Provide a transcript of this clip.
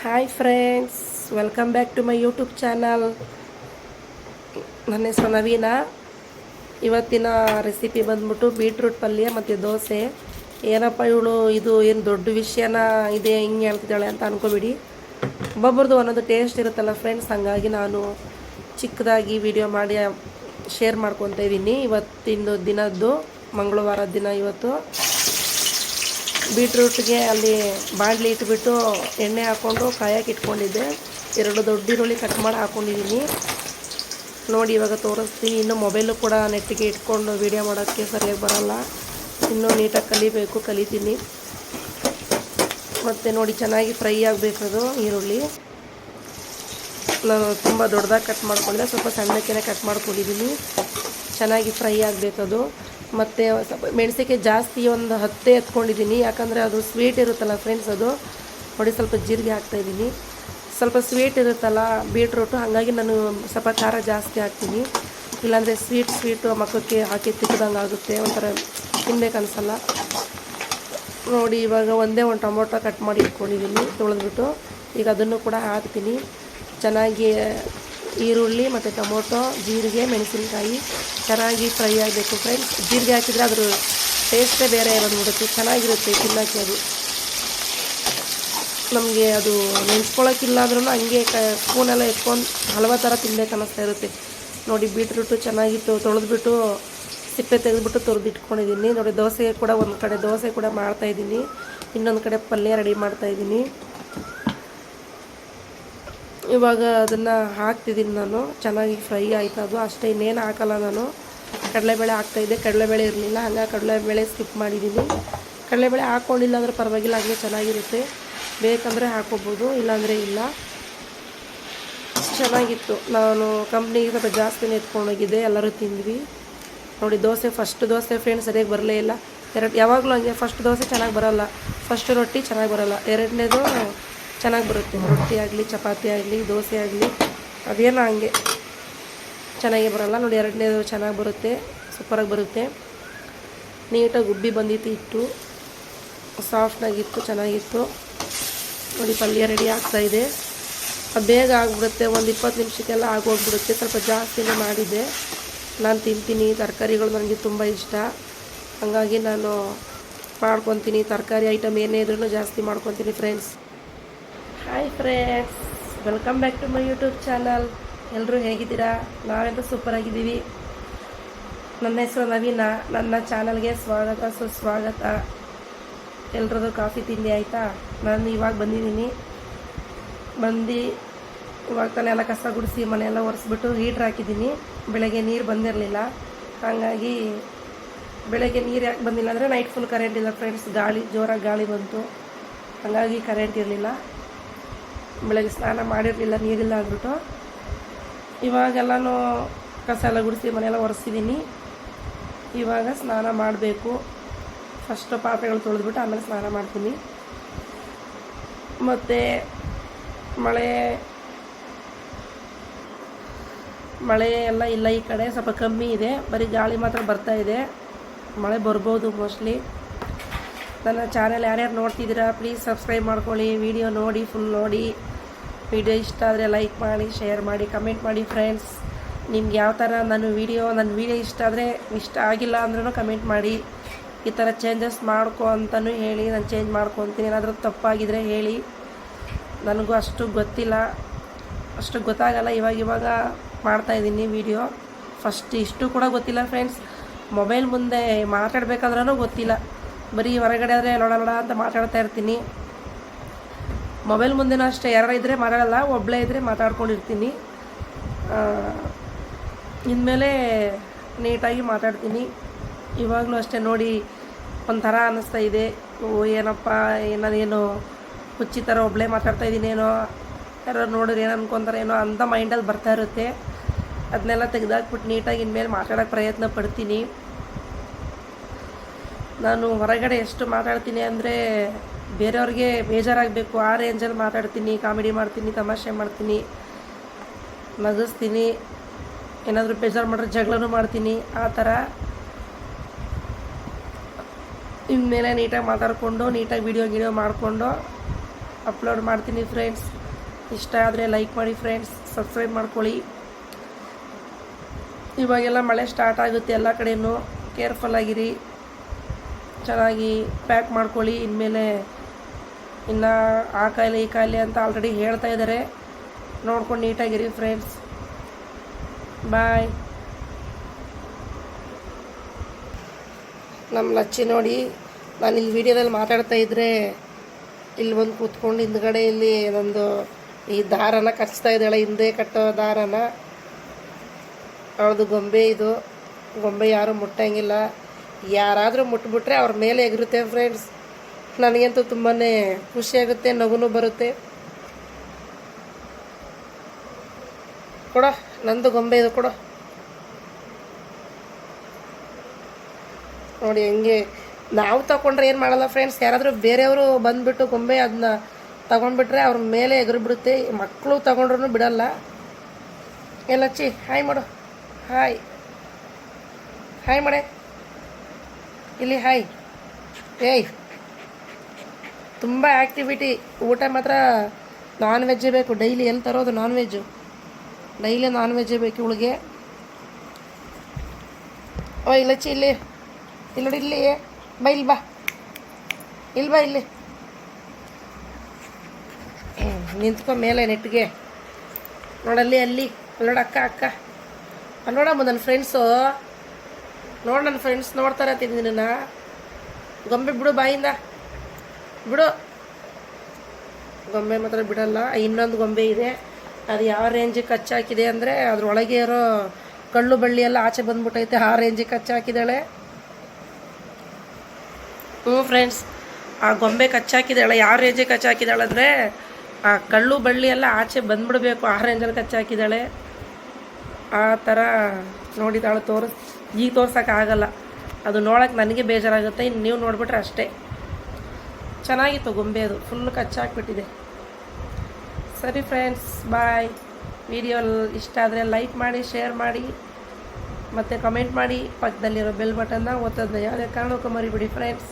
Hi friends, welcome back to my YouTube channel. ನನ್ನ ಹೆಸರು ನವೀನ. ಇವತ್ತಿನ ರೆಸಿಪಿ ಬಂದ್ಬಿಟ್ಟು ಬೀಟ್ರೂಟ್ ಪಲ್ಯ ಮತ್ತು ದೋಸೆ. ಏನಪ್ಪ ಇವಳು ಇದು ಏನು ದೊಡ್ಡ ವಿಷಯನ ಇದೆ ಹಿಂಗೆ ಹೇಳ್ತಿದ್ದಾಳೆ ಅಂತ ಅನ್ಕೋಬಿಡಿ. ಒಬ್ಬೊಬ್ರದ್ದು ಒಂದೊಂದು ಟೇಸ್ಟ್ ಇರುತ್ತಲ್ಲ ಫ್ರೆಂಡ್ಸ್, ಹಾಗಾಗಿ ನಾನು ಚಿಕ್ಕದಾಗಿ ವಿಡಿಯೋ ಮಾಡಿ ಶೇರ್ ಮಾಡ್ಕೊತಾ ಇದ್ದೀನಿ. ಇವತ್ತಿನ ದಿನದ್ದು ಮಂಗಳವಾರದ ದಿನ. ಇವತ್ತು ಬೀಟ್ರೂಟ್ಗೆ ಅಲ್ಲಿ ಬಾಣಲಿ ಇಟ್ಬಿಟ್ಟು ಎಣ್ಣೆ ಹಾಕ್ಕೊಂಡು ಕಾಯಕ್ಕೆ ಇಟ್ಕೊಂಡಿದ್ದೆ. 2 ದೊಡ್ಡ ಈರುಳ್ಳಿ ಕಟ್ ಮಾಡಿ ಹಾಕ್ಕೊಂಡಿದ್ದೀನಿ. ನೋಡಿ ಇವಾಗ ತೋರಿಸ್ತೀನಿ. ಇನ್ನು ಮೊಬೈಲು ಕೂಡ ನೆಟ್ಟಿಗೆ ಇಟ್ಕೊಂಡು ವೀಡಿಯೋ ಮಾಡೋಕ್ಕೆ ಸರಿಯಾಗಿ ಬರೋಲ್ಲ. ಇನ್ನೂ ನೀಟಾಗಿ ಕಲಿತೀನಿ. ಮತ್ತು ನೋಡಿ ಚೆನ್ನಾಗಿ ಫ್ರೈ ಆಗಬೇಕದು ಈರುಳ್ಳಿ. ನಾನು ತುಂಬ ದೊಡ್ಡದಾಗಿ ಕಟ್ ಮಾಡ್ಕೊಂಡಿದ್ದೆ, ಸ್ವಲ್ಪ ಸಣ್ಣಕ್ಕೆ ಕಟ್ ಮಾಡ್ಕೊಂಡಿದ್ದೀನಿ. ಚೆನ್ನಾಗಿ ಫ್ರೈ ಆಗಬೇಕದು. ಮತ್ತು ಸ್ವಲ್ಪ ಮೆಣಸಿನ್ಕಾಯಿ ಜಾಸ್ತಿ ಒಂದು 10 ಎತ್ಕೊಂಡಿದ್ದೀನಿ, ಯಾಕಂದರೆ ಅದು ಸ್ವೀಟ್ ಇರುತ್ತಲ್ಲ ಫ್ರೆಂಡ್ಸ್. ಅದು ನೋಡಿ ಸ್ವಲ್ಪ ಜೀರಿಗೆ ಹಾಕ್ತಾಯಿದ್ದೀನಿ. ಸ್ವಲ್ಪ ಸ್ವೀಟ್ ಇರುತ್ತಲ್ಲ ಬೀಟ್ರೂಟು, ಹಾಗಾಗಿ ನಾನು ಸ್ವಲ್ಪ ಖಾರ ಜಾಸ್ತಿ ಹಾಕ್ತೀನಿ. ಇಲ್ಲಾಂದರೆ ಸ್ವೀಟು ಮಕ್ಕಳಿಗೆ ಹಾಕಿ ತಿಕ್ಕದಂಗೆ ಆಗುತ್ತೆ, ಒಂಥರ ತಿನ್ಬೇಕು ಅನಿಸಲ್ಲ. ನೋಡಿ ಇವಾಗ ಒಂದೇ ಒಂದು ಟೊಮೊಟೊ ಕಟ್ ಮಾಡಿ ಇಟ್ಕೊಂಡಿದ್ದೀನಿ ತೊಳೆದ್ಬಿಟ್ಟು. ಈಗ ಅದನ್ನು ಕೂಡ ಹಾಕ್ತೀನಿ. ಚೆನ್ನಾಗಿ ಈರುಳ್ಳಿ ಮತ್ತು ಟೊಮೊಟೊ, ಜೀರಿಗೆ, ಮೆಣಸಿನ್ಕಾಯಿ ಚೆನ್ನಾಗಿ ಫ್ರೈ ಆಗಬೇಕು ಫ್ರೆಂಡ್ಸ್. ಜೀರಿಗೆ ಹಾಕಿದರೆ ಅದ್ರ ಟೇಸ್ಟೇ ಬೇರೆ ಬಂದ್ಬಿಡುತ್ತೆ, ಚೆನ್ನಾಗಿರುತ್ತೆ ತಿನ್ನೋಕ್ಕೆ. ಅದು ನಮಗೆ ಅದು ನೆನೆಸ್ಕೊಳ್ಳೋಕ್ಕಿಲ್ಲ ಅಂದ್ರೂ ಹಂಗೆ ಸ್ಪೂನೆಲ್ಲ ಎತ್ಕೊಂಡು ಹಲವು ಥರ ತಿನ್ಬೇಕು ಅನ್ನಿಸ್ತಾ ಇರುತ್ತೆ. ನೋಡಿ ಬೀಟ್ರೂಟು ಚೆನ್ನಾಗಿತ್ತು, ತೊಳೆದ್ಬಿಟ್ಟು ಸಿಪ್ಪೆ ತೆಗೆದುಬಿಟ್ಟು ತೊಳೆದಿಟ್ಕೊಂಡಿದ್ದೀನಿ. ನೋಡಿ ದೋಸೆ ಕೂಡ ಒಂದು ಕಡೆ ದೋಸೆ ಕೂಡ ಮಾಡ್ತಾಯಿದ್ದೀನಿ, ಇನ್ನೊಂದು ಕಡೆ ಪಲ್ಯ ರೆಡಿ ಮಾಡ್ತಾಯಿದ್ದೀನಿ. ಇವಾಗ ಅದನ್ನು ಹಾಕ್ತಿದ್ದೀನಿ ನಾನು. ಚೆನ್ನಾಗಿ ಫ್ರೈ ಆಯ್ತು ಅದು ಅಷ್ಟೇ, ಇನ್ನೇನು ಹಾಕಲ್ಲ ನಾನು. ಕಡಲೆಬೇಳೆ ಹಾಕ್ತಾಯಿದ್ದೆ, ಕಡಲೆಬೇಳೆ ಇರಲಿಲ್ಲ, ಹಂಗಾಗಿ ಕಡಲೆಬೇಳೆ ಸ್ಕಿಪ್ ಮಾಡಿದ್ದೀನಿ. ಕಡಲೆಬೇಳೆ ಹಾಕ್ಕೊಂಡಿಲ್ಲ ಅಂದರೆ ಪರವಾಗಿಲ್ಲ, ಹಾಗೆ ಚೆನ್ನಾಗಿರುತ್ತೆ. ಬೇಕಂದರೆ ಹಾಕ್ಕೋಬೋದು, ಇಲ್ಲಾಂದರೆ ಇಲ್ಲ. ಚೆನ್ನಾಗಿತ್ತು. ನಾನು ಕಂಪ್ನಿಗೆ ಸ್ವಲ್ಪ ಜಾಸ್ತಿನೇ ಎತ್ಕೊಂಡೋಗಿದ್ದೆ, ಎಲ್ಲರೂ ತಿಂದ್ವಿ. ನೋಡಿ ಫಸ್ಟ್ ದೋಸೆ ಫ್ರೆಂಡ್ಸ್ ಸರಿಯಾಗಿ ಬರಲೇ ಇಲ್ಲ. ಯಾವಾಗಲೂ ಹಂಗೆ ಫಸ್ಟ್ ದೋಸೆ ಚೆನ್ನಾಗಿ ಬರೋಲ್ಲ, ಫಸ್ಟ್ ರೊಟ್ಟಿ ಚೆನ್ನಾಗಿ ಬರೋಲ್ಲ, ಎರಡನೇದು ಚೆನ್ನಾಗಿ ಬರುತ್ತೆ. ರೊಟ್ಟಿ ಆಗಲಿ, ಚಪಾತಿ ಆಗಲಿ, ದೋಸೆ ಆಗಲಿ, ಅದೇನೋ ಹಂಗೆ ಚೆನ್ನಾಗೇ ಬರೋಲ್ಲ. ನೋಡಿ ಎರಡನೇದು ಚೆನ್ನಾಗಿ ಬರುತ್ತೆ, ಸೂಪರಾಗಿ ಬರುತ್ತೆ. ನೀಟಾಗಿ ಉಬ್ಬಿ ಬಂದಿತ್ತು, ಹಿಟ್ಟು ಸಾಫ್ಟಾಗಿತ್ತು, ಚೆನ್ನಾಗಿತ್ತು. ನೋಡಿ ಪಲ್ಯ ರೆಡಿ ಆಗ್ತಾಯಿದೆ. ಅದು ಬೇಗ ಆಗಿಬಿಡುತ್ತೆ, ಒಂದು 20 ನಿಮಿಷಕ್ಕೆಲ್ಲ ಆಗೋಗ್ಬಿಡುತ್ತೆ. ಸ್ವಲ್ಪ ಜಾಸ್ತಿನೇ ಮಾಡಿದ್ದೆ. ನಾನು ತಿಂತೀನಿ ತರಕಾರಿಗಳು, ನನಗೆ ತುಂಬ ಇಷ್ಟ, ಹಾಗಾಗಿ ನಾನು ಮಾಡ್ಕೊತೀನಿ. ತರಕಾರಿ ಐಟಮ್ ಏನೇ ಇದ್ರೂ ಜಾಸ್ತಿ ಮಾಡ್ಕೊತೀನಿ friends. Hi friends, welcome back to my YouTube channel. ಎಲ್ಲರೂ ಹೇಗಿದ್ದೀರಾ? ನಾವೆಂತೂ ಸೂಪರಾಗಿದ್ದೀವಿ. ನನ್ನ ಹೆಸರು ನವೀನ. ನನ್ನ ಚಾನಲ್ಗೆ ಸ್ವಾಗತ, ಸುಸ್ವಾಗತ. ಎಲ್ರದ್ದು ಕಾಫಿ ತಿಂಡಿ ಆಯಿತಾ? ನಾನು ಇವಾಗ ಬಂದಿದ್ದೀನಿ. ಇವಾಗ ತಾನೇ ಎಲ್ಲ ಕಸ ಗುಡಿಸಿ ಮನೆಯೆಲ್ಲ ಒರೆಸ್ಬಿಟ್ಟು ಹೀಟ್ರ್ ಹಾಕಿದ್ದೀನಿ. ಬೆಳಗ್ಗೆ ನೀರು ಬಂದಿರಲಿಲ್ಲ, ಹಾಗಾಗಿ ಬೆಳಗ್ಗೆ ನೀರು ಯಾಕೆ ಬಂದಿಲ್ಲ ಅಂದರೆ ನೈಟ್ ಫುಲ್ ಕರೆಂಟ್ ಇಲ್ಲ ಫ್ರೆಂಡ್ಸ್. ಜೋರಾಗಿ ಗಾಳಿ ಬಂತು, ಹಾಗಾಗಿ ಕರೆಂಟ್ ಇರಲಿಲ್ಲ. ಬೆಳಗ್ಗೆ ಸ್ನಾನ ಮಾಡಿರಲಿಲ್ಲ, ನೀರಿಲ್ಲ ಅಂದ್ಬಿಟ್ಟು. ಇವಾಗೆಲ್ಲನೂ ಕಸ ಎಲ್ಲ ಗುಡಿಸಿ ಮನೆಯೆಲ್ಲ ಒರೆಸಿದ್ದೀನಿ. ಇವಾಗ ಸ್ನಾನ ಮಾಡಬೇಕು. ಫಸ್ಟು ಪಾತ್ರೆಗಳು ತೊಳೆದ್ಬಿಟ್ಟು ಆಮೇಲೆ ಸ್ನಾನ ಮಾಡ್ತೀನಿ. ಮತ್ತು ಮಳೆ ಎಲ್ಲ ಇಲ್ಲ, ಈ ಕಡೆ ಸ್ವಲ್ಪ ಕಮ್ಮಿ ಇದೆ, ಬರೀ ಗಾಳಿ ಮಾತ್ರ ಬರ್ತಾ ಇದೆ. ಮಳೆ ಬರ್ಬೋದು ಮೋಸ್ಟ್ಲಿ. ನನ್ನ ಚಾನೆಲ್ ಯಾರ್ಯಾರು ನೋಡ್ತಿದ್ದೀರಾ ಪ್ಲೀಸ್ ಸಬ್ಸ್ಕ್ರೈಬ್ ಮಾಡ್ಕೊಳ್ಳಿ. ವಿಡಿಯೋ ನೋಡಿ, ಫುಲ್ ನೋಡಿ. ವಿಡಿಯೋ ಇಷ್ಟ ಆದರೆ ಲೈಕ್ ಮಾಡಿ, ಶೇರ್ ಮಾಡಿ, ಕಮೆಂಟ್ ಮಾಡಿ ಫ್ರೆಂಡ್ಸ್. ನಿಮ್ಗೆ ಯಾವ ಥರ ನನ್ನ ವಿಡಿಯೋ ಇಷ್ಟ ಆದರೆ, ಇಷ್ಟ ಆಗಿಲ್ಲ ಅಂದ್ರೂ ಕಮೆಂಟ್ ಮಾಡಿ. ಈ ಥರ ಚೇಂಜಸ್ ಮಾಡ್ಕೊ ಅಂತಲೂ ಹೇಳಿ, ನಾನು ಚೇಂಜ್ ಮಾಡ್ಕೊತೀನಿ. ಏನಾದರೂ ತಪ್ಪಾಗಿದ್ದರೆ ಹೇಳಿ, ನನಗೂ ಅಷ್ಟು ಗೊತ್ತಿಲ್ಲ, ಅಷ್ಟು ಗೊತ್ತಾಗಲ್ಲ. ಇವಾಗ ಮಾಡ್ತಾಯಿದ್ದೀನಿ ವಿಡಿಯೋ. ಫಸ್ಟ್ ಇಷ್ಟು ಕೂಡ ಗೊತ್ತಿಲ್ಲ ಫ್ರೆಂಡ್ಸ್. ಮೊಬೈಲ್ ಮುಂದೆ ಮಾತಾಡಬೇಕಾದ್ರೂ ಗೊತ್ತಿಲ್ಲ, ಬರೀ ಹೊರಗಡೆ ಆದರೆ ಲೊಡ ಅಂತ ಮಾತಾಡ್ತಾ ಇರ್ತೀನಿ. ಮೊಬೈಲ್ ಮುಂದೆನೂ ಅಷ್ಟೇ, ಯಾರು ಇದ್ದರೆ ಮಾತಾಡಲ್ಲ, ಒಬ್ಬಳೇ ಇದ್ದರೆ ಮಾತಾಡ್ಕೊಂಡಿರ್ತೀನಿ. ಇನ್ಮೇಲೆ ನೀಟಾಗಿ ಮಾತಾಡ್ತೀನಿ. ಇವಾಗಲೂ ಅಷ್ಟೇ ನೋಡಿ, ಒಂಥರ ಅನ್ನಿಸ್ತಾ ಇದೆ. ಏನಪ್ಪ ನಾನೇನು ಹುಚ್ಚಿ ಥರ ಒಬ್ಬಳೇ ಮಾತಾಡ್ತಾಯಿದ್ದೀನೇನೋ, ಯಾರೋ ನೋಡಿದ್ರೆ ಏನು ಅನ್ಕೊತಾರೇನೋ ಅಂತ ಮೈಂಡಲ್ಲಿ ಬರ್ತಾ ಇರುತ್ತೆ. ಅದನ್ನೆಲ್ಲ ತೆಗೆದಾಕ್ಬಿಟ್ಟು ನೀಟಾಗಿ ಇನ್ಮೇಲೆ ಮಾತಾಡೋಕ್ಕೆ ಪ್ರಯತ್ನ ಪಡ್ತೀನಿ. ನಾನು ಹೊರಗಡೆ ಎಷ್ಟು ಮಾತಾಡ್ತೀನಿ ಅಂದರೆ ಬೇರೆಯವ್ರಿಗೆ ಬೇಜಾರಾಗಬೇಕು ಆ ರೇಂಜಲ್ಲಿ ಮಾತಾಡ್ತೀನಿ. ಕಾಮಿಡಿ ಮಾಡ್ತೀನಿ, ತಮಾಷೆ ಮಾಡ್ತೀನಿ, ನಗಿಸ್ತೀನಿ. ಏನಾದರೂ ಬೇಜಾರು ಮಾಡಿದ್ರೆ ಜಗಳನೂ ಮಾಡ್ತೀನಿ. ಆ ಥರ ಇನ್ಮೇಲೆ ನೀಟಾಗಿ ಮಾತಾಡಿಕೊಂಡು, ನೀಟಾಗಿ ವಿಡಿಯೋ ಮಾಡಿಕೊಂಡು ಅಪ್ಲೋಡ್ ಮಾಡ್ತೀನಿ ಫ್ರೆಂಡ್ಸ್. ಇಷ್ಟ ಆದರೆ ಲೈಕ್ ಮಾಡಿ ಫ್ರೆಂಡ್ಸ್, ಸಬ್ಸ್ಕ್ರೈಬ್ ಮಾಡ್ಕೊಳ್ಳಿ. ಇವಾಗೆಲ್ಲ ಮಳೆ ಸ್ಟಾರ್ಟ್ ಆಗುತ್ತೆ ಎಲ್ಲ ಕಡೆಯೂ, ಕೇರ್ಫುಲ್ಲಾಗಿರಿ, ಚೆನ್ನಾಗಿ ಪ್ಯಾಕ್ ಮಾಡ್ಕೊಳ್ಳಿ. ಇನ್ಮೇಲೆ ಇನ್ನು ಆ ಕಾಯಿಲೆ ಈ ಕಾಯಿಲೆ ಅಂತ ಆಲ್ರೆಡಿ ಹೇಳ್ತಾ ಇದ್ದಾರೆ, ನೋಡ್ಕೊಂಡು ನೀಟಾಗಿರಿ ಫ್ರೆಂಡ್ಸ್. ಬಾಯ್. ನಮ್ಮ ಲಚ್ಚಿ ನೋಡಿ, ನಾನು ಇಲ್ಲಿ ವಿಡಿಯೋದಲ್ಲಿ ಮಾತಾಡ್ತಾ ಇದ್ದರೆ ಇಲ್ಲಿ ಬಂದು ಕೂತ್ಕೊಂಡು ಹಿಂದ್ಗಡೆ ಇಲ್ಲಿ ನಂದು ಈ ದಾರನ ಕಚ್ತಾ ಇದ್ದಾಳೆ, ಹಿಂದೆ ಕಟ್ಟೋ ದಾರನ. ಅವಳದು ಗೊಂಬೆ, ಇದು ಗೊಂಬೆ ಯಾರೂ ಮುಟ್ಟಂಗಿಲ್ಲ. ಯಾರಾದರೂ ಮುಟ್ಬಿಟ್ರೆ ಅವ್ರ ಮೇಲೆ ಎಗರುತ್ತೆ ಫ್ರೆಂಡ್ಸ್. ನನಗಂತೂ ತುಂಬಾ ಖುಷಿಯಾಗುತ್ತೆ, ನಗುನೂ ಬರುತ್ತೆ. ಕೊಡೋ, ನಂದು ಗೊಂಬೆ ಇದು ಕೊಡೋ. ನೋಡಿ ಹೆಂಗೆ ನಾವು ತಗೊಂಡ್ರೆ ಏನು ಮಾಡಲ್ಲ ಫ್ರೆಂಡ್ಸ್, ಯಾರಾದರೂ ಬೇರೆಯವರು ಬಂದುಬಿಟ್ಟು ಗೊಂಬೆ ಅದನ್ನ ತಗೊಂಡ್ಬಿಟ್ರೆ ಅವ್ರ ಮೇಲೆ ಎಗರಿಬಿಡುತ್ತೆ. ಮಕ್ಕಳು ತಗೊಂಡ್ರೂ ಬಿಡಲ್ಲ. ಎಲ್ಲಚ್ಚಿ ಹಾಯ್ ಮಾಡು, ಹಾಯ್ ಹಾಯ್ ಮಾಡೆ ಇಲ್ಲಿ, ಹಾಯ್. ಏಯ್, ತುಂಬ ಆ್ಯಕ್ಟಿವಿಟಿ. ಊಟ ಮಾತ್ರ ನಾನ್ ವೆಜ್ಜೇ ಬೇಕು ಡೈಲಿ. ಎಲ್ಲಿ ತರೋದು ನಾನ್ ವೆಜ್ಜು? ಡೈಲಿ ನಾನ್ ವೆಜ್ಜೇ ಬೇಕು ಇವಳಿಗೆ. ಓ ಇಲ್ಲಚ್ಚಿ, ಇಲ್ಲಿ ಇಲ್ಲಿ ನೋಡಿ, ಇಲ್ಲಿ ಬಾ, ಇಲ್ಲಿ ಬಾ, ಇಲ್ಲಿ ಬಾ, ಇಲ್ಲಿ ನಿಂತ್ಕೊ ಮೇಲೆ ನೆಟ್ಗೆ. ನೋಡಲ್ಲಿ, ಅಲ್ಲಿ ನೋಡ ಅಕ್ಕ, ಅಕ್ಕ ನೋಡಮ್ಮ, ನನ್ನ ಫ್ರೆಂಡ್ಸು ನೋಡು, ನನ್ನ ಫ್ರೆಂಡ್ಸ್ ನೋಡ್ತಾರೆ ತಿಂದಿನ. ಗೊಂಬೆ ಬಿಡು, ಬಾಯಿಂದ ಬಿಡು. ಗೊಂಬೆ ಮಾತ್ರ ಬಿಡಲ್ಲ. ಇನ್ನೊಂದು ಗೊಂಬೆ ಇದೆ, ಅದು ಯಾವ ರೇಂಜಿಗೆ ಕಚ್ಚಾಕಿದೆ ಅಂದರೆ ಅದ್ರೊಳಗೆ ಇರೋ ಕಳ್ಳು ಬಳ್ಳಿ ಎಲ್ಲ ಆಚೆ ಬಂದ್ಬಿಟ್ಟೈತೆ. ಆ ರೇಂಜಿಗೆ ಕಚ್ಚಾಕಿದ್ದಾಳೆ. ಫ್ರೆಂಡ್ಸ್, ಆ ಗೊಂಬೆ ಕಚ್ಚಾಕಿದ್ದಾಳೆ. ಯಾವ ರೇಂಜಿಗೆ ಕಚ್ಚಾಕಿದ್ದಾಳೆ ಅಂದರೆ ಆ ಕಳ್ಳು ಬಳ್ಳಿ ಎಲ್ಲ ಆಚೆ ಬಂದ್ಬಿಡ್ಬೇಕು, ಆ ರೇಂಜಲ್ಲಿ ಕಚ್ಚಾಕಿದ್ದಾಳೆ. ಆ ಥರ ನೋಡಿದಾಳು. ಈಗ ತೋರ್ಸೋಕ್ಕಾಗಲ್ಲ, ಅದು ನೋಡೋಕೆ ನನಗೆ ಬೇಜಾರಾಗುತ್ತೆ. ಇನ್ನು ನೀವು ನೋಡಿಬಿಟ್ರೆ ಅಷ್ಟೇ. ಚೆನ್ನಾಗಿತ್ತು ಗೊಂಬೆ, ಅದು ಫುಲ್ ಕಚ್ಚಾಕ್ಬಿಟ್ಟಿದೆ. ಸರಿ ಫ್ರೆಂಡ್ಸ್, ಬಾಯ್. ವಿಡಿಯೋ ಇಷ್ಟ ಆದರೆ ಲೈಕ್ ಮಾಡಿ, ಶೇರ್ ಮಾಡಿ, ಮತ್ತು ಕಮೆಂಟ್ ಮಾಡಿ. ಪಕ್ಕದಲ್ಲಿರೋ ಬೆಲ್ ಬಟನ್ನ ಒತ್ತೋದನ್ನ ಯಾವುದೇ ಕಾರಣಕ್ಕೂ ಮರಿಬಿಡಿ ಫ್ರೆಂಡ್ಸ್.